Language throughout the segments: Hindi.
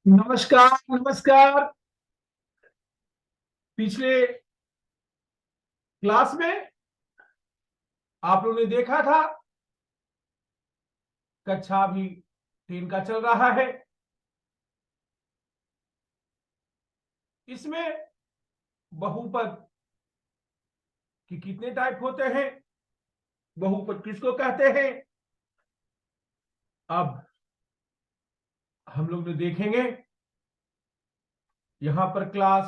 नमस्कार नमस्कार। पिछले क्लास में आप लोगों ने देखा था, कक्षा भी 3 का चल रहा है। इसमें बहुपद कि कितने टाइप होते हैं, बहुपद किसको कहते हैं, अब हम लोग ने देखेंगे। यहां पर क्लास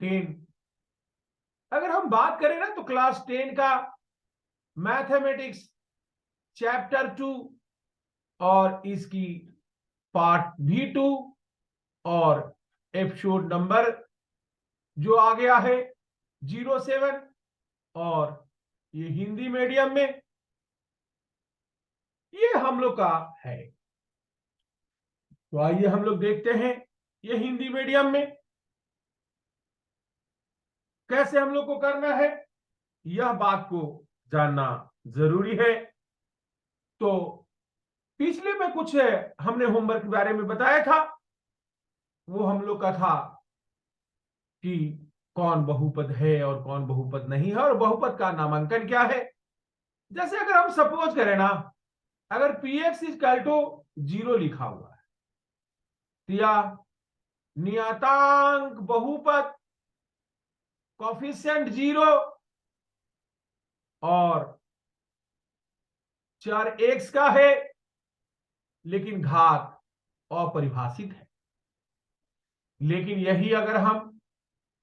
10, अगर हम बात करें ना तो क्लास 10 का मैथमेटिक्स चैप्टर 2 और इसकी पार्ट भी 2 और एपिसोड नंबर जो आ गया है 07, और ये हिंदी मीडियम में ये हम लोग का है। तो आइए हम लोग देखते हैं ये हिंदी मीडियम में कैसे हम लोग को करना है, यह बात को जानना जरूरी है। तो पिछले में कुछ हमने होमवर्क के बारे में बताया था, वो हम लोग का था कि कौन बहुपद है और कौन बहुपद नहीं है और बहुपद का नामांकन क्या है। जैसे अगर हम सपोज करें ना, अगर px इक्वल टू 0 लिखा हुआ है तो या नियतांक बहुपद कॉफिशिएंट 0 और चर x का है लेकिन घात अपरिभाषित है। लेकिन यही अगर हम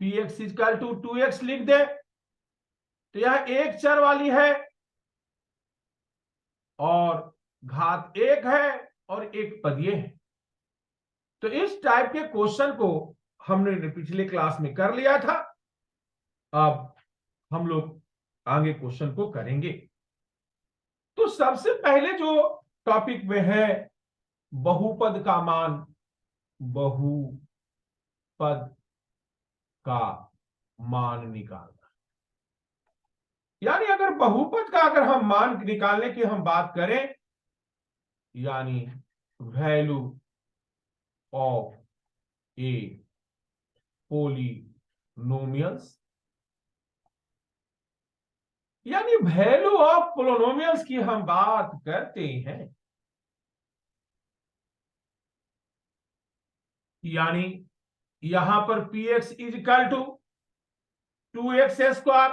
px इक्वल टू 2x लिख दे तो यह एक चर वाली है और घात 1 है और एक पदीय है। तो इस टाइप के क्वेश्चन को हमने पिछले क्लास में कर लिया था। अब हम लोग आगे क्वेश्चन को करेंगे। तो सबसे पहले जो टॉपिक में है बहुपद का मान, बहुपद का मान निकालना। यानी अगर बहुपद का अगर हम मान निकालने की हम बात करें, यानी वैल्यू ऑफ ए पोलिनोमियल्स, यानी वैल्यू ऑफ पोलिनोमियल्स की हम बात करते हैं, यानी यहां पर px equal to 2x square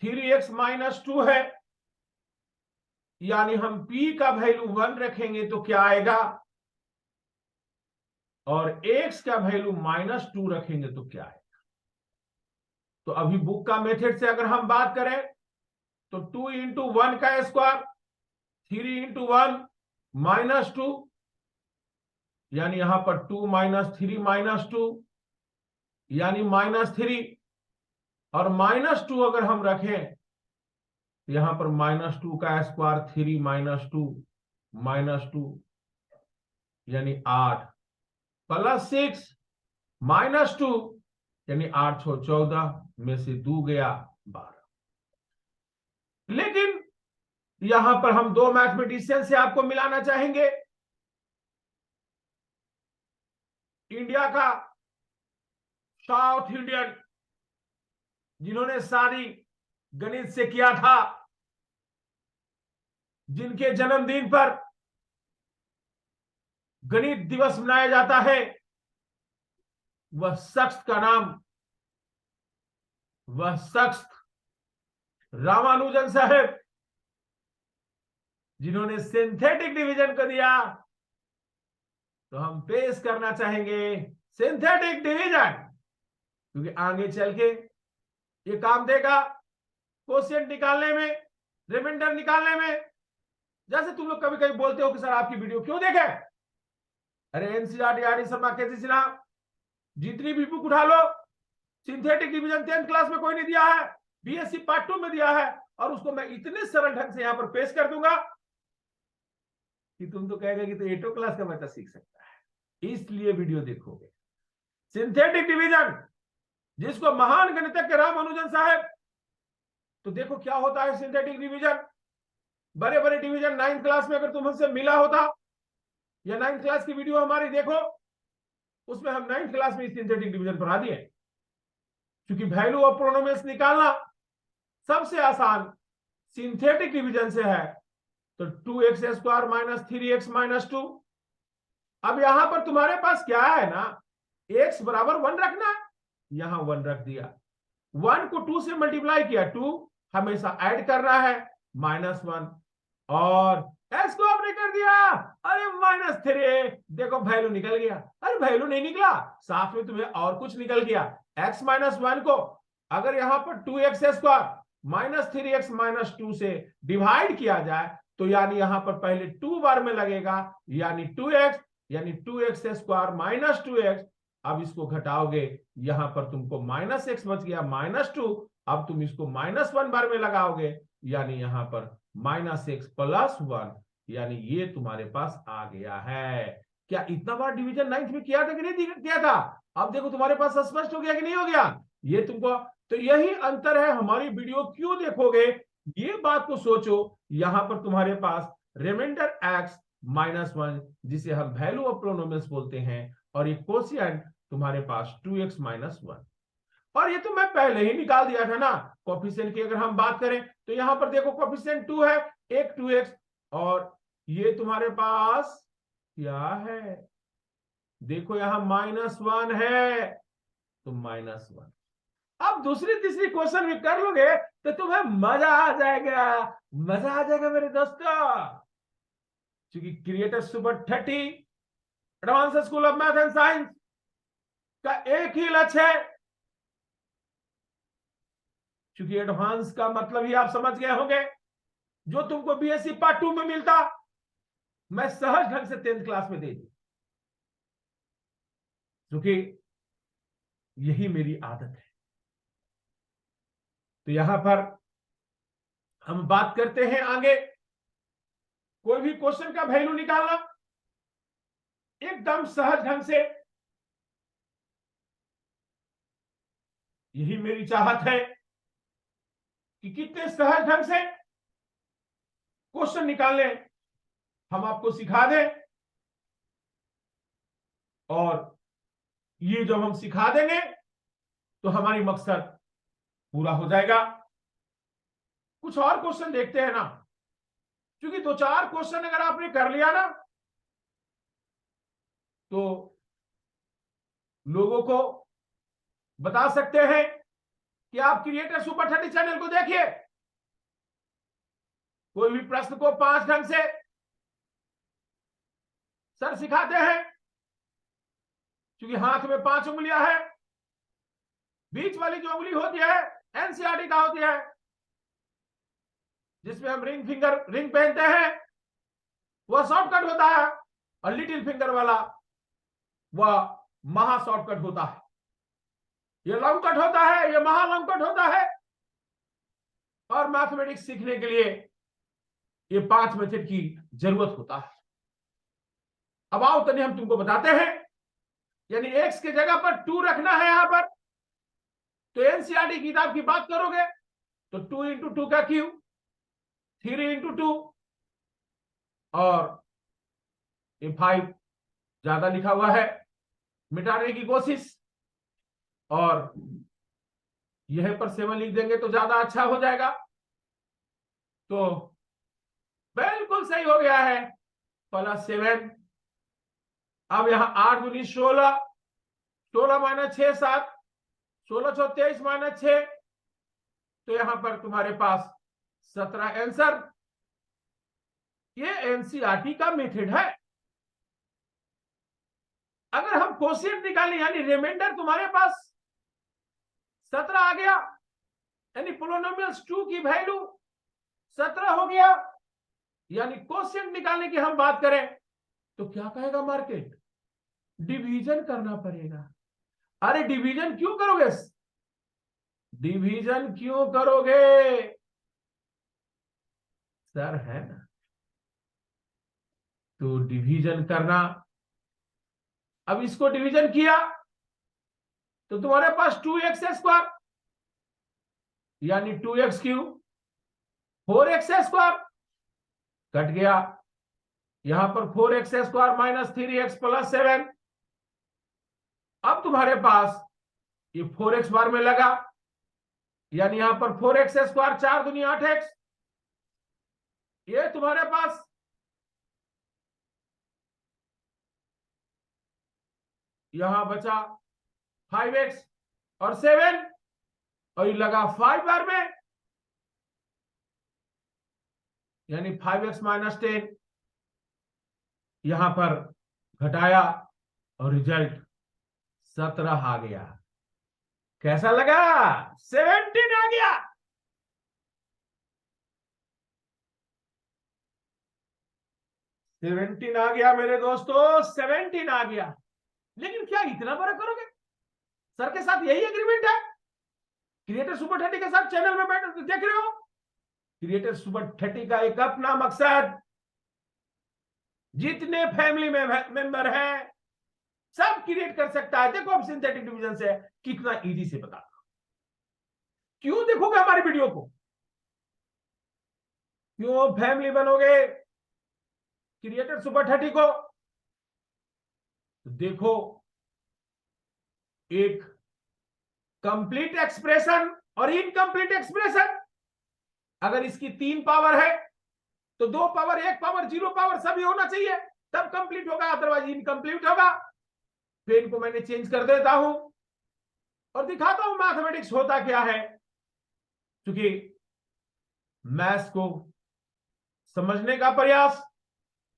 3x minus 2 है। यानी हम p का वैल्यू 1 रखेंगे तो क्या आएगा, और x का वैल्यू -2 रखेंगे तो क्या आएगा। तो अभी बुक का मेथड से अगर हम बात करें तो 2 इंटू 1 का स्क्वायर 3 इंटू 1 -2, यानी यहां पर 2 - 3 -2 यानी -3, और -2 अगर हम रखें तो यहां पर -2 का स्क्वायर 3 - 2 यानी 8 प्लस 6 -2 यानी 8 6 14 में से 2 गया 12। लेकिन यहां पर हम दो मैथमेटिशियन से आपको मिलाना चाहेंगे। इंडिया का साउथ इंडियन, जिन्होंने सारी गणित से किया था, जिनके जन्मदिन पर गणित दिवस मनाया जाता है, वह शख्स रामानुजन साहब, जिन्होंने सिंथेटिक डिवीजन को दिया। तो हम पेश करना चाहेंगे सिंथेटिक डिवीजन, क्योंकि आगे चल के ये काम देगा क्वोशिएंट निकालने में, रिमाइंडर निकालने में। जैसे तुम लोग कभी कभी बोलते हो कि सर आपकी वीडियो क्यों देखे, अरे एनसीईआरटी आर डी शर्मा केसी सिन्हा जितनी भी बुक उठा लो, सिंथेटिक डिवीजन 10th क्लास में कोई नहीं दिया है, बीएससी पार्ट 2 में दिया है, और उसको मैं इतने सरल ढंग से यहां पर पेश कर दूंगा कि तुम तो कहेगा कि तो 8th क्लास का बच्चा सीख सकता है। इसलिए वीडियो देखोगे। सिंथेटिक डिवीजन, जिसको महान गणितज्ञ रामानुजन साहब, तो देखो क्या होता है सिंथेटिक डिवीजन। बड़े बड़े डिवीजन 9th क्लास में अगर तुम हमसे मिला होता या 9th क्लास की वीडियो हमारी देखो, उसमें हम 9th क्लास में सिंथेटिक डिवीजन पढ़ा दिए। क्योंकि वैल्यू ऑफ पोलिनोमियल्स निकालना सबसे आसान सिंथेटिक डिवीजन से है। तो 2x² माइनस 3x माइनस 2। अब यहां पर तुम्हारे पास क्या है ना, x बराबर 1 रखना है, यहां 1 रख दिया। 1 को 2 से मल्टीप्लाई किया, 2 हमेशा ऐड करना है, -1, और x को आपने कर दिया, अरे -3। देखो वैल्यू निकल गया। अरे वैल्यू नहीं निकला, साथ में तुम्हें और कुछ निकल गया। x माइनस 1 को अगर यहां पर 2x² माइनस 3x माइनस 2 से डिवाइड किया जाए तो यानी यहां पर पहले 2 बार में लगेगा, यानी 2x, यानी 2x² माइनस 2x। अब इसको घटाओगे, यहां पर तुमको -x बच गया, -2। अब तुम इसको -1 बार में लगाओगे, यानी यहां पर -x प्लस 1, यानी ये तुम्हारे पास आ गया है। क्या इतना बार डिवीजन 9th में किया था कि नहीं किया था? अब देखो तुम्हारे पास स्पष्ट हो गया कि नहीं हो गया ये तुमको। तो यही अंतर है, हमारी वीडियो क्यों देखोगे ये बात को सोचो। यहां पर तुम्हारे पास रिमाइंडर x -1 जिसे हम वैल्यू ऑफ पोलिनोमियल्स बोलते हैं, और ये कोशिएंट तुम्हारे पास 2x माइनस 1। और ये तो मैं पहले ही निकाल दिया था ना। कोफिशिएंट की अगर हम बात करें तो यहां पर देखो कोफिशिएंट 2 है, एक 2x, और ये तुम्हारे पास क्या है, देखो यहां -1 है, तो -1। अब दूसरी तीसरी क्वेश्चन भी कर लोगे तो तुम्हें मजा आ जाएगा, मजा आ जाएगा मेरे दोस्तों। क्योंकि creator super 30 advance school of math and science का एक ही लक्ष्य है। क्योंकि एडवांस का मतलब ही आप समझ गए होंगे, जो तुमको बीएससी पार्ट 2 में मिलता, मैं सहज ढंग से 10th क्लास में दे दूं, क्योंकि यही मेरी आदत है। तो यहां पर हम बात करते हैं आगे, कोई भी क्वेश्चन का वैल्यू निकालना एकदम सहज ढंग से, यही मेरी चाहत है कि कितने सहज ढंग से क्वेश्चन निकालने हम आपको सिखा दें, और ये जब हम सिखा देंगे तो हमारी मकसद पूरा हो जाएगा। कुछ और क्वेश्चन देखते हैं ना, क्योंकि 2-4 क्वेश्चन अगर आपने कर लिया ना तो लोगों को बता सकते हैं कि आप क्रिएटर सुपर 30 चैनल को देखिए, कोई भी प्रश्न को 5 ढंग से सर सिखाते हैं। क्योंकि हाथ में 5 उंगलियां हैं, बीच वाली जो उंगली होती है एनसीईआरटी का होती है, जिसमें हम रिंग पहनते हैं, वह शॉर्टकट होता है, और लिटिल फिंगर वाला वह महा शॉर्टकट होता है। यह लॉन्ग कट होता है, यह महा लॉन्ग कट होता है। और मैथमेटिक्स सीखने के लिए ये 5 मेथड की जरूरत होता है। अब आओ तनी हम तुमको बताते हैं, यानी x के जगह पर 2 रखना है यहां पर। तो एनसीईआरटी किताब की बात करोगे तो 2 इंटू 2 का क्यूब, 3 इंटू 2, और ये 5 ज्यादा लिखा हुआ है, मिटाने की कोशिश, और यह पर 7 लिख देंगे तो ज्यादा अच्छा हो जाएगा। तो बिल्कुल सही हो गया है, +7। अब यहां 8 दूनी 16, 16 माइनस 6 7, 16 × 23 माइनस 6, तो यहां पर तुम्हारे पास 17 आंसर। ये एनसीईआरटी का मेथड है। अगर हम कोशिएंट निकालें, यानी रिमाइंडर तुम्हारे पास 17 आ गया, यानी पोलिनोमियल्स 2 की वैल्यू 17 हो गया, यानी कोशिएंट निकालने की हम बात करें तो क्या कहेगा मार्केट, डिवीजन करना पड़ेगा। अरे डिवीजन क्यों करोगे, डिवीजन क्यों करोगे सर, है ना। तो डिवीजन करना, अब इसको डिवीजन किया तो तुम्हारे पास 2x² यानी 2x³ 4x² कट गया, यहां पर 4x² माइनस 3x प्लस 7। अब तुम्हारे पास ये 4x बार में लगा, यानी यहां पर 4x², 4 दूनी 8x। ये तुम्हारे पास यहां बचा 5x और 7, और ये लगा 5 बार में, यानी 5x माइनस 10। यहां पर घटाया और रिजल्ट 17 आ गया। कैसा लगा? 17 आ गया। सेवेंटीन आ गया मेरे दोस्तों, 17 आ गया। लेकिन क्या इतना बड़ा करोगे? सर के साथ यही एग्रीमेंट है। क्रिएटर सुपर 30 के साथ चैनल में बैठ देख रहे हो। क्रिएटर सुपर 30 का एक अपना मकसद, जितने फैमिली मेंबर हैं सब क्रिएट कर सकता है। देखो अब सिंथेटिक डिवीजन से कितना इजी से बताता हूं। क्यों देखोगे हमारी वीडियो को? क्यों फैमिली बनोगे क्रिएटर सुपर 30 को? तो देखो, एक कंप्लीट एक्सप्रेशन और इनकंप्लीट एक्सप्रेशन, अगर इसकी 3 पावर है तो 2 पावर, 1 पावर, 0 पावर सभी होना चाहिए, तब कंप्लीट होगा, अदरवाइज इनकंप्लीट होगा। पेन को मैंने चेंज कर देता हूं और दिखाता हूं मैथमेटिक्स होता क्या है। क्योंकि मैथ्स को समझने का प्रयास,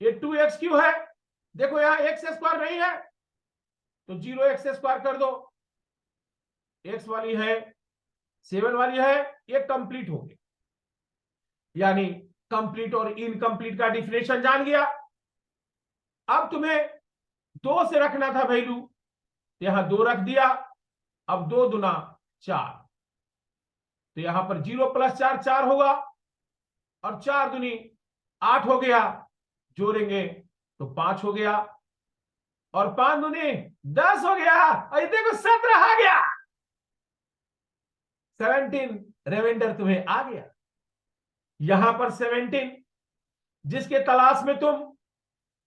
ये 2x क्यों है? देखो यहां x² नहीं है तो 0x² कर दो, x वाली है, 7 वाली है, ये कंप्लीट हो गया। यानी कंप्लीट और इनकंप्लीट का डिफिनेशन जान गया। अब तुम्हें 2 से रखना था वैल्यू, यहां 2 रख दिया। अब 2 दूना 4, तो यहां पर 0 + 4 4 होगा, और 4 दूनी 8 हो गया, जोड़ेंगे तो 5 हो गया, और 5 दूनी 10 हो गया, और देखो 17 आ गया। 17 रिमाइंडर तुम्हें आ गया। यहां पर 17 जिसके तलाश में तुम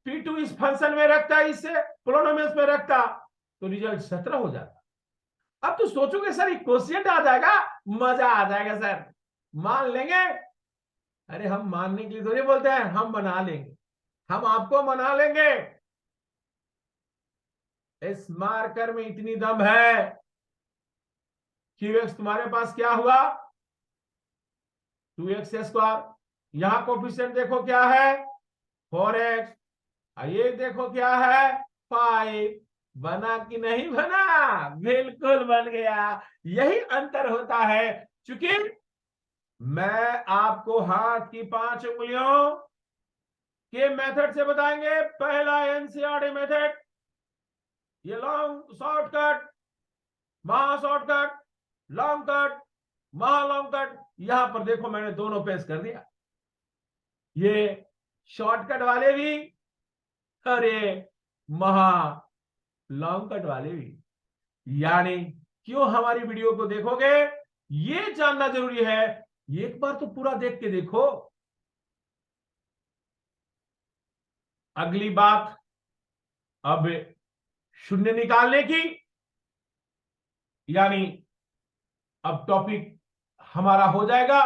P2 इस फंक्शन में रखता, इससे पोलिनोमियल्स में रखता, तो रिजल्ट 17 हो जाता। अब तो सोचोगे सर क्वोशिएंट आ जाएगा, मजा आ जाएगा सर, मान लेंगे। अरे हम मानने के लिए थोड़ी बोलते हैं, हम बना लेंगे, हम आपको मना लेंगे। इस मार्कर में इतनी दम है। QX तुम्हारे पास क्या हुआ? 2x²। यहां कोफिशिएंट देखो क्या है? 4x। ये देखो क्या है? 5। बना कि नहीं बना? बिल्कुल बन गया। यही अंतर होता है। क्योंकि मैं आपको हाथ की 5 उंगलियों के मेथड से बताएंगे। पहला एनसीईआरटी मेथड, ये लॉन्ग शॉर्टकट, महा शॉर्टकट, लॉन्ग कट, महा लॉन्ग कट। यहां पर देखो मैंने दोनों पेश कर दिया, ये शॉर्टकट वाले भी और ये महा लॉन्ग कट वाले भी। यानी क्यों हमारी वीडियो को देखोगे ये जानना जरूरी है। एक बार तो पूरा देख के देखो। अगली बात अब शून्य निकालने की, यानी अब टॉपिक हमारा हो जाएगा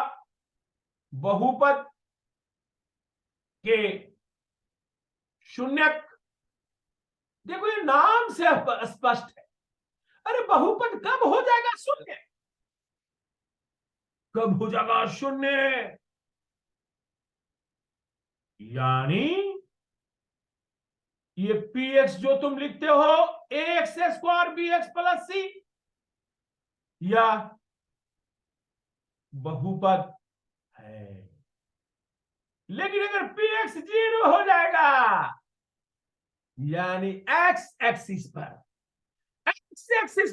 बहुपद के शून्यक। देखो ये नाम से स्पष्ट है। अरे बहुपद कब हो जाएगा शून्य? कब हो जाएगा शून्य? यानी ये px जो तुम लिखते हो ax² bx + c, या बहुपद है। लेकिन अगर px 0 हो जाएगा, यानी x एक्सिस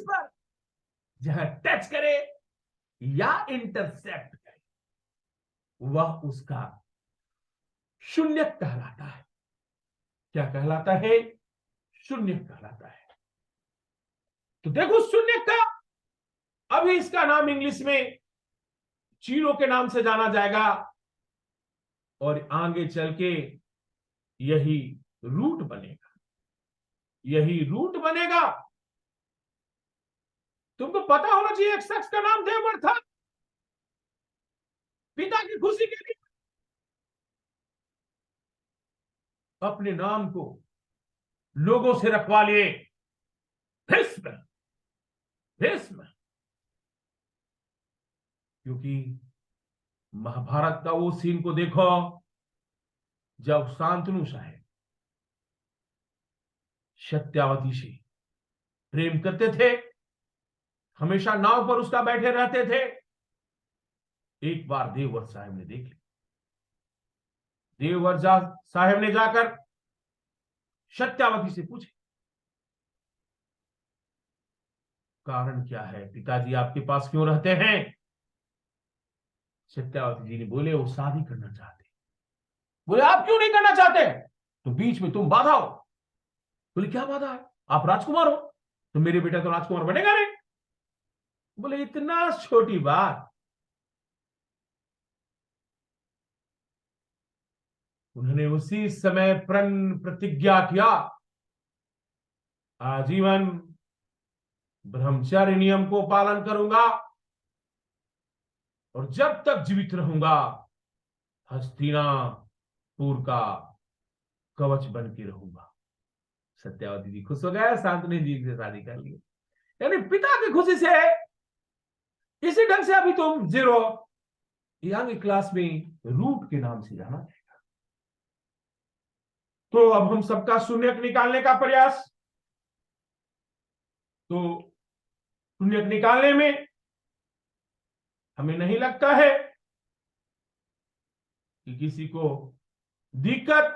पर जहां टच करे या इंटरसेप्ट करे, वह उसका शून्य कहलाता है। क्या कहलाता है? शून्य कहलाता है। तो देखो शून्य का अभी इसका नाम इंग्लिश में जीरो के नाम से जाना जाएगा, और आगे चल के यही रूट बनेगा, यही रूट बनेगा। तुमको पता होना चाहिए एक शख्स का नाम देवर था, पिता की खुशी के लिए अपने नाम को लोगों से रखवा लिए, भीष्म भीष्म। क्योंकि महाभारत का वो सीन को देखो जब शांतनु साहेब सत्यावती से प्रेम करते थे, हमेशा नाव पर उसका बैठे रहते थे। एक बार देवर साहब ने देख लिया, देवर साहब ने जाकर सत्यावती से पूछे, कारण क्या है पिताजी, आपके पास क्यों रहते हैं? सत्यावती जी ने बोले, वो शादी करना चाहते। बोले, आप क्यों नहीं करना चाहते? तो बीच में तुम बाधा हो। बोले, क्या बाधा है? आप राजकुमार हो, तो मेरे बेटा तो राजकुमार बनेगा नहीं। बोले, इतना छोटी बात। उन्होंने उसी समय प्रण प्रतिज्ञा किया, आजीवन ब्रह्मचर्य नियम को पालन करूंगा और जब तक जीवित रहूंगा हस्तिनापुर का कवच बन के रहूंगा। सत्यावती जी खुश हो गए, शांतनु जी से शादी कर ली। यानी पिता की खुशी से इसी ढंग से अभी तुम जीरो यंग क्लास में रूट के नाम से जाना जाएगा। तो अब हम सबका शून्यक निकालने का प्रयास। तो शून्यक निकालने में हमें नहीं लगता है कि किसी को दिक्कत।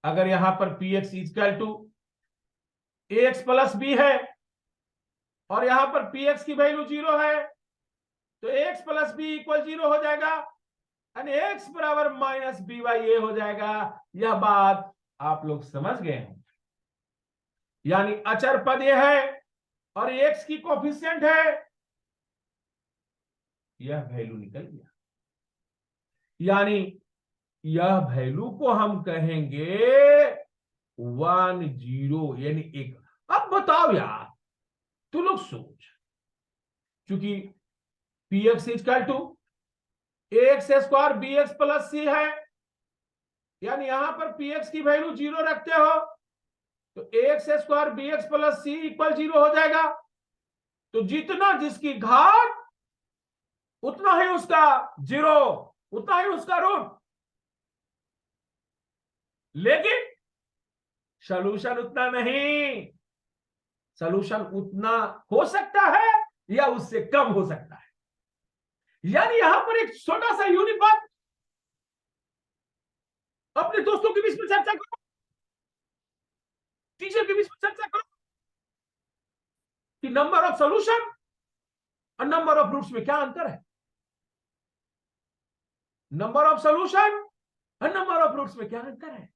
अगर यहां पर P X is equal to A X plus B है और यहां पर पी एक्स की वैल्यू 0 है, तो एक्स प्लस बी इक्वल 0 हो जाएगा, यानी एक्स बराबर माइनस बी वाई ए हो जाएगा। यह बात आप लोग समझ गए हैं। यानी अचर पद यह है और एक्स की कोफिशिएंट है, यह वैल्यू निकल गया। यानी यह वैल्यू को हम कहेंगे 1 0, यानी 1। अब बताओ यार, तू लोग सोच, क्योंकि P X is equal to A X square B X plus C है, यानी यहां पर पी एक्स की वैल्यू 0 रखते हो तो A X square B X plus C equal 0 हो जाएगा। तो जितना जिसकी घात उतना ही उसका 0, उतना ही उसका रूट। लेकिन सॉल्यूशन उतना नहीं, सॉल्यूशन उतना हो सकता है या उससे कम हो सकता है। यानी यहां पर एक छोटा सा यूनिक बात अपने दोस्तों के बीच में चर्चा करो, टीचर के बीच में चर्चा करो कि नंबर ऑफ सॉल्यूशन और नंबर ऑफ रूट्स में क्या अंतर है। नंबर ऑफ सॉल्यूशन और नंबर ऑफ रूट्स में क्या अंतर है?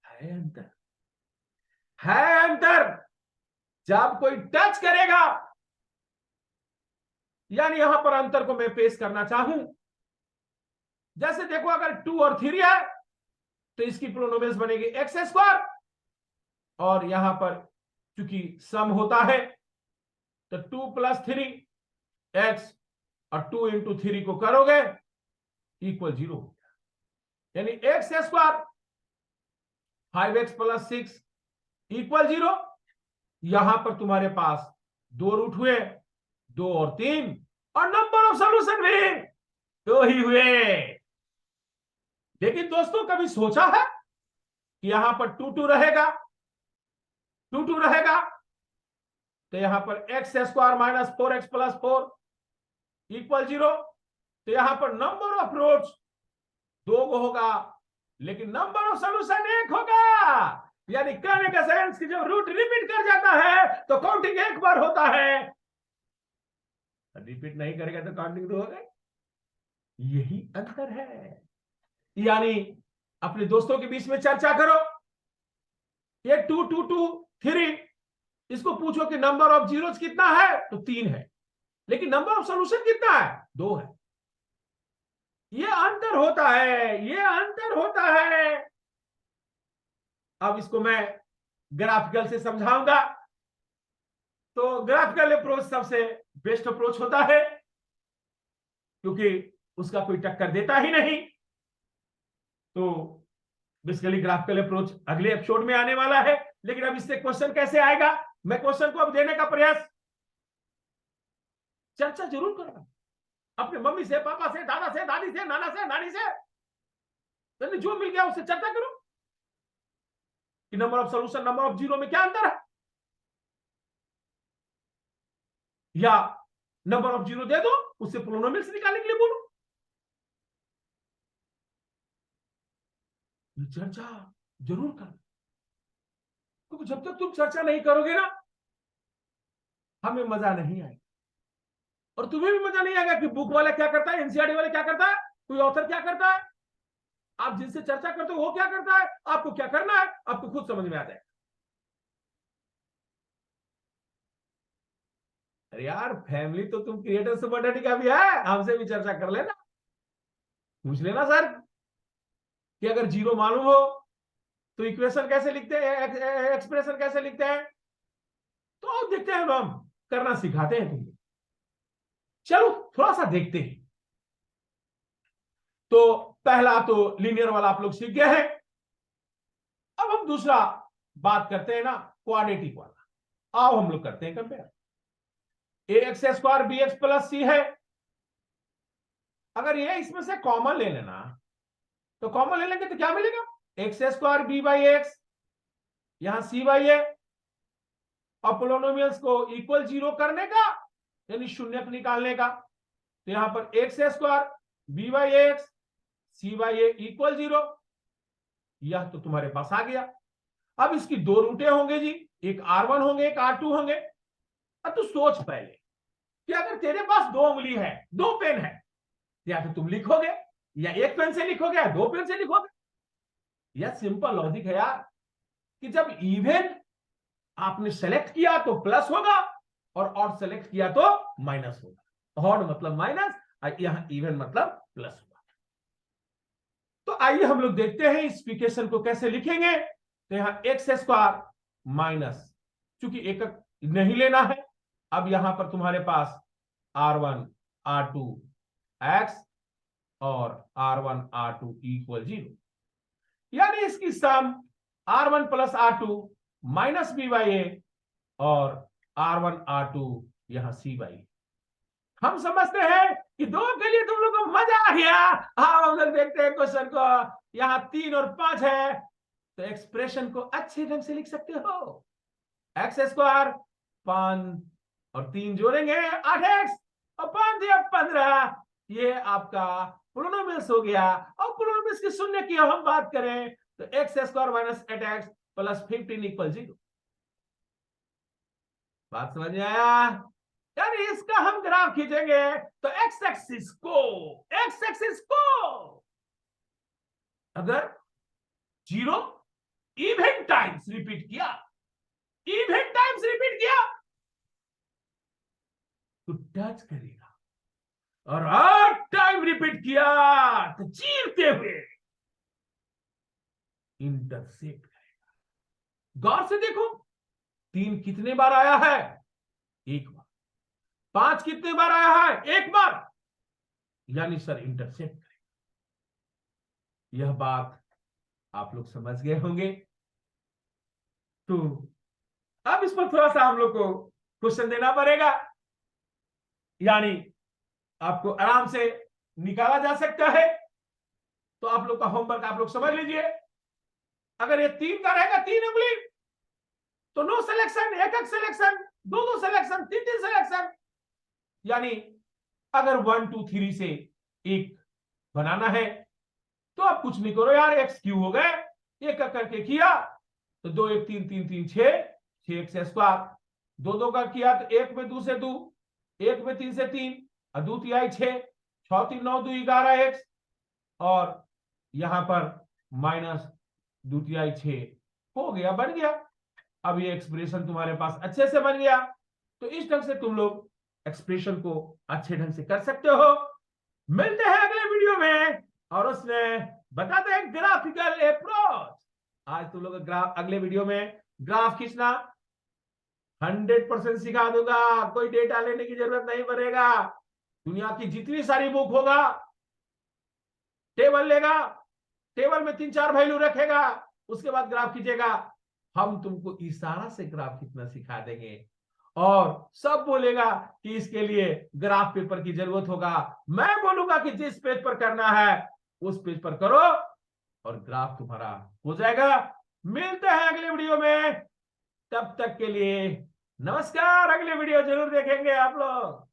अंतर है, अंतर। जब कोई टच करेगा, यानी यहां पर अंतर को मैं पेश करना चाहूं। जैसे देखो, अगर 2 और 3 है तो इसकी प्रोनोमेंस बनेगी एक्स स्क्वायर, और यहां पर चूंकि सम होता है तो 2 + 3 एक्स और 2 × 3 को करोगे इक्वल 0, यानी एक्स स्क्वायर 5x + 6 इक्वल 0। यहां पर तुम्हारे पास 2 रूट हुए, 2 और 3, और नंबर ऑफ सॉल्यूशन भी 2 ही हुए। लेकिन दोस्तों, कभी सोचा है कि यहां पर 2 2 रहेगा, 2 2 रहेगा, तो यहां पर एक्स स्क्वायर - 4x + 4 इक्वल 0। तो यहां पर नंबर ऑफ रूट्स 2 होगा, लेकिन नंबर ऑफ सॉल्यूशन 1 होगा। यानी कहने का सेंस कि जब रूट रिपीट कर जाता है तो काउंटिंग 1 बार होता है, रिपीट नहीं करेगा तो काउंटिंग 2 होगा। यही अंतर है। यानी अपने दोस्तों के बीच में चर्चा करो, ये 2 2 2 3, इसको पूछो कि नंबर ऑफ जीरोस कितना है, तो 3 है, लेकिन नंबर ऑफ सॉल्यूशन कितना है, 2 है। ये अंतर होता है, ये अंतर होता है। अब इसको मैं ग्राफिकल से समझाऊंगा। तो ग्राफिकल अप्रोच सबसे बेस्ट अप्रोच होता है, क्योंकि उसका कोई टक्कर देता ही नहीं। तो बेसिकली ग्राफिकल अप्रोच अगले एपिसोड में आने वाला है, लेकिन अब इससे क्वेश्चन कैसे आएगा, मैं क्वेश्चन को अब देने का प्रयास, चर्चा जरूर करना अपने मम्मी से, पापा से, दादा से, दादी से, नाना से, नानी से, जो मिल गया उससे चर्चा करो कि number of solution, number of zero में क्या अंतर है, या नंबर ऑफ जीरो दे दो, उससे पोलिनोमियल्स निकालने के लिए बोलो। चर्चा जरूर करना, क्योंकि जब तक तुम चर्चा नहीं करोगे ना, हमें मजा नहीं आएगा, और तुम्हें भी मजा नहीं आएगा कि बुक वाला क्या करता है, एनसीईआरटी वाला क्या करता है, कोई ऑथर क्या करता है, आप जिनसे चर्चा करते हो वो क्या करता है, आपको क्या करना है, आपको खुद समझ में आ जाए। अरे यार, फैमिली तो तुम क्रिएटर सुपर का भी है, हमसे भी चर्चा कर लेना, पूछ लेना सर कि अगर जीरो मालूम हो तो इक्वेशन कैसे लिखते हैं, एक्सप्रेशन कैसे लिखते हैं, तो देखते हैं, हम करना सिखाते हैं तुमको। चलो थोड़ा सा देखते हैं। तो पहला तो लीनियर वाला आप लोग सीख गए हैं। अब हम दूसरा बात करते हैं ना, क्वाड्रेटिक वाला। आओ हम लोग करते हैं compare. A X square B X plus C है, अगर ये इसमें से कॉमन ले लेना, तो कॉमन ले लेंगे तो क्या मिलेगा, X square B by X, यहां सी बाई ए, और पोलिनोमियल्स को इक्वल जीरो करने का, यानी शून्य निकालने का, तो यहां पर X square B by X C by A equal zero, यह तो तुम्हारे पास आ गया। अब इसकी दो रूटें होंगे जी, एक R1 होंगे, एक R2 होंगे। अब तू सोच पहले कि अगर तेरे पास दो उंगली है, दो पेन है, या तो तुम लिखोगे, या एक पेन से लिखोगे, या दो पेन से लिखोगे। यह सिंपल लॉजिक है यार, कि जब इवन आपने सेलेक्ट किया तो प्लस होगा, और ऑड सेलेक्ट किया तो माइनस होगा। ऑड मतलब माइनस, यहां इवन मतलब प्लस होगा। तो आइए हम लोग देखते हैं इस इक्वेशन को कैसे लिखेंगे। तो यहां एक्स स्क्वायर माइनस, चूंकि एक नहीं लेना है, अब यहां पर तुम्हारे पास R1 R2 x और R1 R2 इक्वल जीरो, यानी इसकी sum R1 plus R2 minus B by A, और R1 R2 यहां सी बाई। हम समझते हैं कि दो के लिए तुम लोग को मजा आ गया। हाँ, हम लोग देखते हैं क्वेश्चन को, यहां 3 और 5 है, तो एक्सप्रेशन को अच्छे ढंग से लिख सकते हो। एक्स स्क्वायर 5 और 3 जोड़ेंगे 8x, और 5 दिया 15, ये आपका पोलिनोमियल्स हो गया। और पोलिनोमियल्स की शून्य की हम बात करें तो x square minus 8x plus 15 equal 0। बात समझ में आया? यानी इसका हम ग्राफ खींचेंगे तो एक्स एक्सिस को अगर जीरो इवन टाइम्स रिपीट किया, तो टच करेगा, और 8 टाइम रिपीट किया तो चीरते हुए इंटरसेक्ट करेगा। गौर से देखो, 3 कितने बार आया है, एक बार। 5 कितने बार आया है, एक बार, यानी सर इंटरसेप्ट करेगा। यह बात आप लोग समझ गए होंगे। तो अब इस पर थोड़ा सा हम लोग को क्वेश्चन देना पड़ेगा, यानी आपको आराम से निकाला जा सकता है। तो आप लोग का होमवर्क आप लोग समझ लीजिए। अगर ये 3 का रहेगा, 3 उंगली, तो नो सिलेक्शन, एक सिलेक्शन, दो सिलेक्शन, तीन सिलेक्शन, यानी अगर 1 2 3 से एक बनाना है तो आप कुछ नहीं करो यार, एक्स क्यू हो गए, एक करके किया तो 2 1 3 3 3 6 एक्स स्क्वायर, दो का किया तो एक में 2 से 2, एक में 3 से 3, और 2 तिहाई 6, 6 3 9 2 11 एक्स, और यहां पर माइनस 2 तिहाई 6 हो गया, बन गया। अब ये एक्सप्रेशन तुम्हारे पास अच्छे से बन गया। तो इस ढंग से तुम लोग एक्सप्रेशन को अच्छे ढंग से कर सकते हो। मिलते हैं अगले वीडियो में, और उसमें बताते हैं ग्राफिकल अप्रोच। आज तुम लोग ग्राफ, अगले वीडियो में ग्राफ खींचना 100% सिखा दूंगा। कोई डेटा लेने की जरूरत नहीं पड़ेगा। दुनिया की जितनी सारी बुक होगा, टेबल लेगा, टेबल में 3-4 वैल्यू रखेगा, उसके बाद ग्राफ खींचेगा। हम तुमको इशारा से ग्राफ खींचना सिखा देंगे और सब बोलेगा कि इसके लिए ग्राफ पेपर की जरूरत होगा। मैं बोलूंगा कि जिस पेज पर करना है उस पेज पर करो और ग्राफ तुम्हारा हो जाएगा। मिलते हैं अगले वीडियो में, तब तक के लिए नमस्कार। अगले वीडियो जरूर देखेंगे आप लोग।